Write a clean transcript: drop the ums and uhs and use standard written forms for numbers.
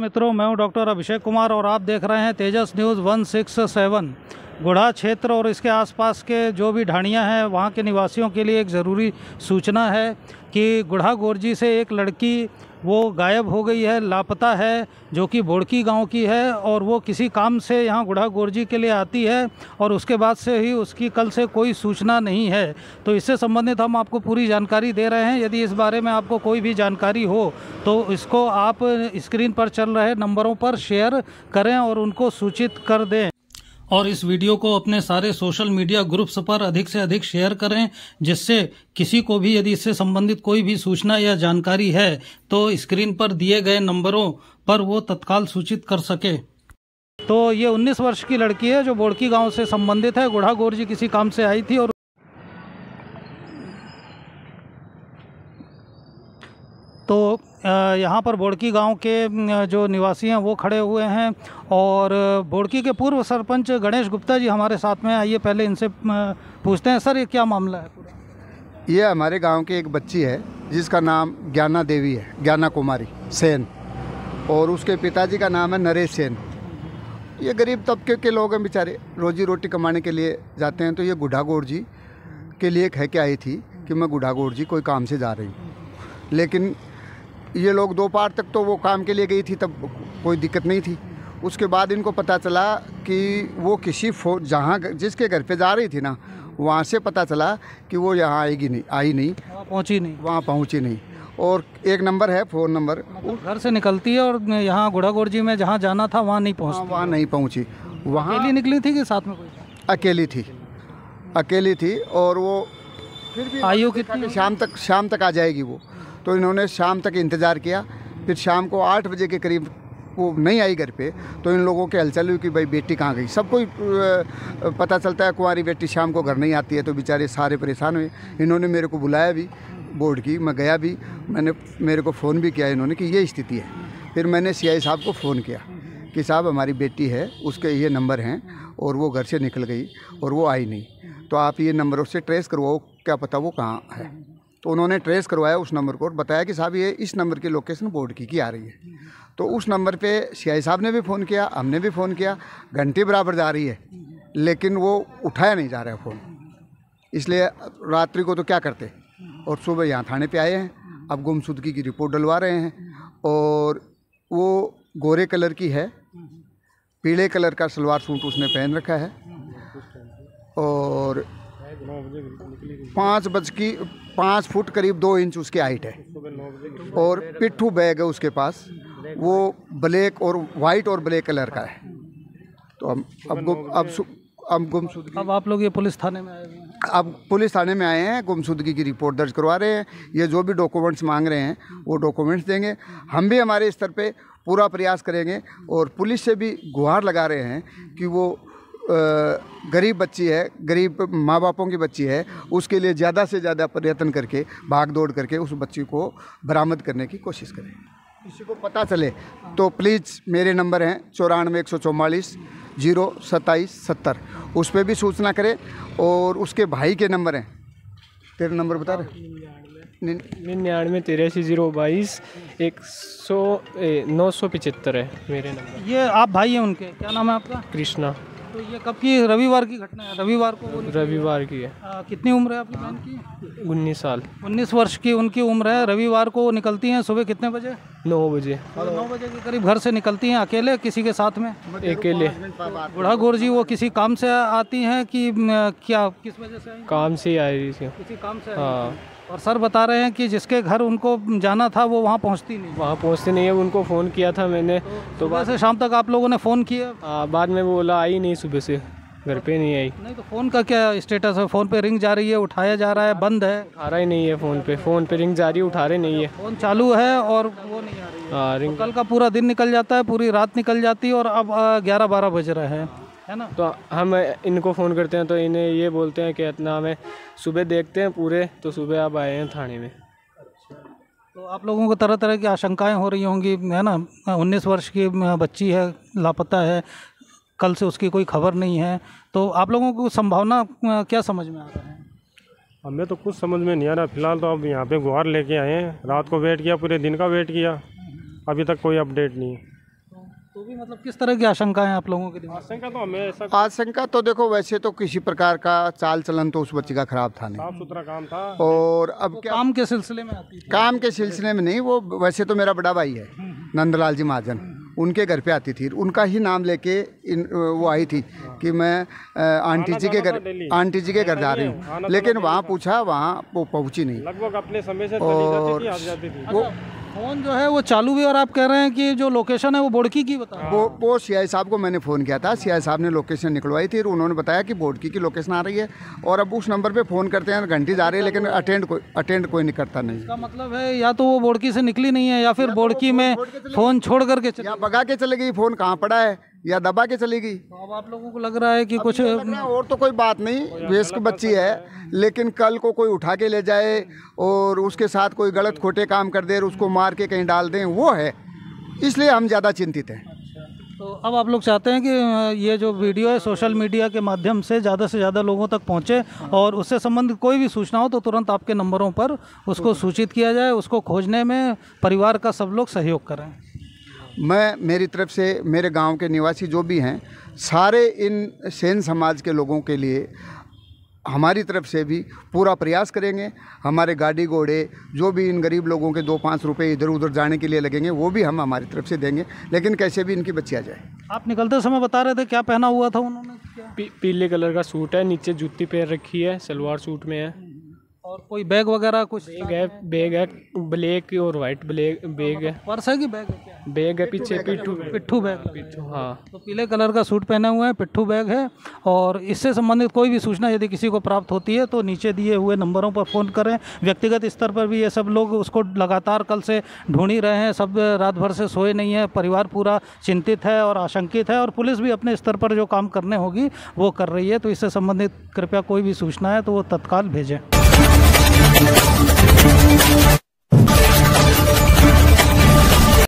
मित्रों, मैं हूं डॉक्टर अभिषेक कुमार और आप देख रहे हैं तेजस न्यूज़ 167। गुढ़ा क्षेत्र और इसके आसपास के जो भी ढाणियां हैं वहां के निवासियों के लिए एक ज़रूरी सूचना है कि गुढ़ा गोरजी से एक लड़की वो गायब हो गई है, लापता है, जो कि बोड़की गांव की है और वो किसी काम से यहाँ गुढ़ा गोरजी के लिए आती है और उसके बाद से ही उसकी कल से कोई सूचना नहीं है। तो इससे संबंधित हम आपको पूरी जानकारी दे रहे हैं। यदि इस बारे में आपको कोई भी जानकारी हो तो इसको आप स्क्रीन पर चल रहे नंबरों पर शेयर करें और उनको सूचित कर दें और इस वीडियो को अपने सारे सोशल मीडिया ग्रुप्स पर अधिक से अधिक शेयर करें, जिससे किसी को भी यदि इससे संबंधित कोई भी सूचना या जानकारी है तो स्क्रीन पर दिए गए नंबरों पर वो तत्काल सूचित कर सके। तो ये 19 वर्ष की लड़की है जो बोड़की गांव से संबंधित है। गुढ़ा गोरजी किसी काम से आई थी और तो यहाँ पर बोड़की गांव के जो निवासी हैं वो खड़े हुए हैं और बोड़की के पूर्व सरपंच गणेश गुप्ता जी हमारे साथ में। आइए पहले इनसे पूछते हैं, सर ये क्या मामला है पूरा? ये हमारे गांव की एक बच्ची है जिसका नाम ज्ञाना देवी है, ज्ञाना कुमारी सेन, और उसके पिताजी का नाम है नरेश सेन। ये गरीब तबके के लोग हैं बेचारे, रोजी रोटी कमाने के लिए जाते हैं। तो ये गुढ़ा गोरजी के लिए कह के आई थी कि मैं गुढ़ा गोरजी कोई काम से जा रही हूँ, लेकिन ये लोग दोपहर तक तो वो काम के लिए गई थी, तब कोई दिक्कत नहीं थी। उसके बाद इनको पता चला कि वो किसी जहाँ जिसके घर पे जा रही थी ना, वहाँ से पता चला कि वो यहाँ आई नहीं, वहाँ पहुँची नहीं। और एक नंबर है फ़ोन नंबर, घर से निकलती है और यहाँ गुढ़ा गोरजी में जहाँ जाना था वहाँ नहीं पहुँची। वहाँ अकेली निकली थी कि साथ में कोई? अकेली थी और वो फिर भी आयु कितनी? शाम तक आ जाएगी वो। तो इन्होंने शाम तक इंतज़ार किया। फिर शाम को 8 बजे के करीब वो नहीं आई घर पे, तो इन लोगों के हलचल हुई कि भाई बेटी कहाँ गई। सबको पता चलता है कुंवारी बेटी शाम को घर नहीं आती है, तो बेचारे सारे परेशान हुए। इन्होंने मेरे को बुलाया भी बोर्ड की, मैं गया भी, मेरे को फ़ोन भी किया इन्होंने कि ये स्थिति है। फिर मैंने सीआई साहब को फ़ोन किया कि साहब हमारी बेटी है, उसके ये नंबर हैं और वो घर से निकल गई और वो आई नहीं, तो आप ये नंबरों से ट्रेस करवाओ, क्या पता वो कहाँ है। तो उन्होंने ट्रेस करवाया उस नंबर को और बताया कि साहब ये इस नंबर की लोकेशन बोर्ड की आ रही है। तो उस नंबर पे सीआई साहब ने भी फ़ोन किया, हमने भी फ़ोन किया, घंटे बराबर जा रही है, लेकिन वो उठाया नहीं जा रहा है फ़ोन। इसलिए रात्रि को तो क्या करते, और सुबह यहाँ थाने पे आए हैं। अब गुमशुदगी की रिपोर्ट डलवा रहे हैं। और वो गोरे कलर की है, पीले कलर का सलवार सूट उसने पहन रखा है और 5 फुट करीब 2 इंच उसकी हाइट है और पिट्ठू बैग है उसके पास, वो ब्लैक और वाइट और ब्लैक कलर का है। तो अब गुमशुदगी, अब आप लोग ये पुलिस थाने में आए हुए हैं? अब पुलिस थाने में आए हैं, गुमशुदगी की रिपोर्ट दर्ज करवा रहे हैं। ये जो भी डॉक्यूमेंट्स मांग रहे हैं वो डॉक्यूमेंट्स देंगे। हम भी हमारे स्तर पे पूरा प्रयास करेंगे और पुलिस से भी गुहार लगा रहे हैं कि वो गरीब बच्ची है, गरीब माँ बापों की बच्ची है, उसके लिए ज़्यादा से ज़्यादा प्रयत्न करके, भाग दौड़ करके उस बच्ची को बरामद करने की कोशिश करें। किसी को पता चले तो प्लीज़ मेरे नंबर हैं 94 144 027 70, उस पर भी सूचना करें। और उसके भाई के नंबर हैं, तेरे नंबर बता रहे? 99 83 022 975 है मेरे नंबर। ये आप भाई हैं उनके, क्या नाम है आपका? कृष्णा। तो ये कब की? रविवार की घटना है? रविवार को रविवार की है। कितनी उम्र है आपकी बहन की? 19 साल। 19 वर्ष की उनकी उम्र है। रविवार को निकलती हैं सुबह कितने बजे? 9 बजे। 9 बजे के करीब घर से निकलती हैं, अकेले किसी के साथ में? अकेले। गुढ़ा गोरजी वो किसी काम से आती हैं कि क्या, किस वजह से आई? काम से ही आई रही थी। किसी काम से? हाँ। और सर बता रहे हैं कि जिसके घर उनको जाना था वो वहाँ पहुँचती नहीं है। उनको फ़ोन किया था मैंने, तो सुबह से शाम तक आप लोगों ने फ़ोन किया? बाद में वो बोला आई नहीं, सुबह से घर पे नहीं आई। नहीं तो फ़ोन का क्या स्टेटस है? फ़ोन पे रिंग जा रही है, उठाया जा रहा है, बंद है? आ रहा ही नहीं है फ़ोन पे रिंग जा रही है, उठा रहे नहीं है। फ़ोन चालू है और वो नहीं आ रही है। हाँ, रिंग। तो कल का पूरा दिन निकल जाता है, पूरी रात निकल जाती है और अब 11-12 बज रहे हैं, है ना? तो हम इनको फ़ोन करते हैं तो इन्हें ये बोलते हैं कि इतना हमें सुबह देखते हैं पूरे, तो सुबह आप आए हैं थाने में। तो आप लोगों को तरह तरह की आशंकाएं हो रही होंगी, है ना? 19 वर्ष की बच्ची है, लापता है, कल से उसकी कोई खबर नहीं है, तो आप लोगों को संभावना क्या समझ में आ रहा है? हमें तो कुछ समझ में नहीं आ रहा। फिलहाल तो अब यहाँ पे गुहार लेके आए हैं, रात को वेट किया, पूरे दिन का वेट किया, अभी तक कोई अपडेट नहीं है। तो भी मतलब किस तरह की आशंका है आप लोगों के दिमाग में? आशंका तो हमें ऐसा आशंका तो देखो, वैसे तो किसी प्रकार का चाल चलन तो उस बच्ची का खराब था नहीं, साफ सुथरा काम था। और अब क्या काम के सिलसिले में आती थी? काम के सिलसिले में नहीं, वो वैसे तो मेरा बड़ा भाई है नंदलाल जी महाजन, उनके घर पे आती थी, उनका ही नाम लेके वो आई थी कि मैं आंटी जी के घर जा रही हूँ, लेकिन वहाँ पूछा, वहाँ वो पहुँची नहीं। लगभग अपने समय से चली जाती थी, आ जाती थी। वो फोन जो है वो चालू भी, और आप कह रहे हैं कि जो लोकेशन है वो बोड़की की बता रहे हैं। वो सीआई साहब को मैंने फ़ोन किया था, सीआई साहब ने लोकेशन निकलवाई थी, उन्होंने बताया कि बोडकी की लोकेशन आ रही है, और अब उस नंबर पे फ़ोन करते हैं, घंटी जा रही है, लेकिन अटेंड कोई नहीं करता नहीं। इसका मतलब है या तो वो बोड़की से निकली नहीं है, या फिर बोड़की में फ़ोन छोड़ करके या भगा के चले गई, फ़ोन कहाँ पड़ा है, या दबा के चली गई। तो अब आप लोगों को लग रहा है कि कुछ और तो कोई बात नहीं, वयस्क बच्ची है, लेकिन कल को कोई उठा के ले जाए और उसके साथ कोई गलत खोटे काम कर दे और उसको मार के कहीं डाल दें, वो है, इसलिए हम ज़्यादा चिंतित हैं। तो अब आप लोग चाहते हैं कि ये जो वीडियो है सोशल मीडिया के माध्यम से ज़्यादा लोगों तक पहुंचे, और उससे संबंधित कोई भी सूचना हो तो तुरंत आपके नंबरों पर उसको सूचित किया जाए, उसको खोजने में परिवार का सब लोग सहयोग करें। मैं मेरी तरफ से, मेरे गांव के निवासी जो भी हैं, सारे इन सेन समाज के लोगों के लिए हमारी तरफ से भी पूरा प्रयास करेंगे। हमारे गाड़ी घोड़े जो भी इन गरीब लोगों के 2-5 रुपए इधर उधर जाने के लिए लगेंगे, वो भी हम हमारी तरफ से देंगे, लेकिन कैसे भी इनकी बच्ची आ जाए। आप निकलते समय बता रहे थे क्या पहना हुआ था उन्होंने? क्या? पीले कलर का सूट है, नीचे जूती पहन रखी है, सलवार सूट में है, और कोई बैग वगैरह कुछ? बैग है ब्लैक और वाइट बैग है। पर्स है कि बैग है? क्या बैग है पीछे, पिट्ठू बैग। हाँ। तो पीले कलर का सूट पहने हुए हैं, पिट्ठू बैग है, और इससे संबंधित कोई भी सूचना यदि किसी को प्राप्त होती है तो नीचे दिए हुए नंबरों पर फ़ोन करें। व्यक्तिगत स्तर पर भी ये सब लोग उसको लगातार कल से ढूंढ ही रहे हैं, सब रात भर से सोए नहीं है, परिवार पूरा चिंतित है और आशंकित है, और पुलिस भी अपने स्तर पर जो काम करने होगी वो कर रही है। तो इससे संबंधित कृपया कोई भी सूचना है तो वो तत्काल भेजें।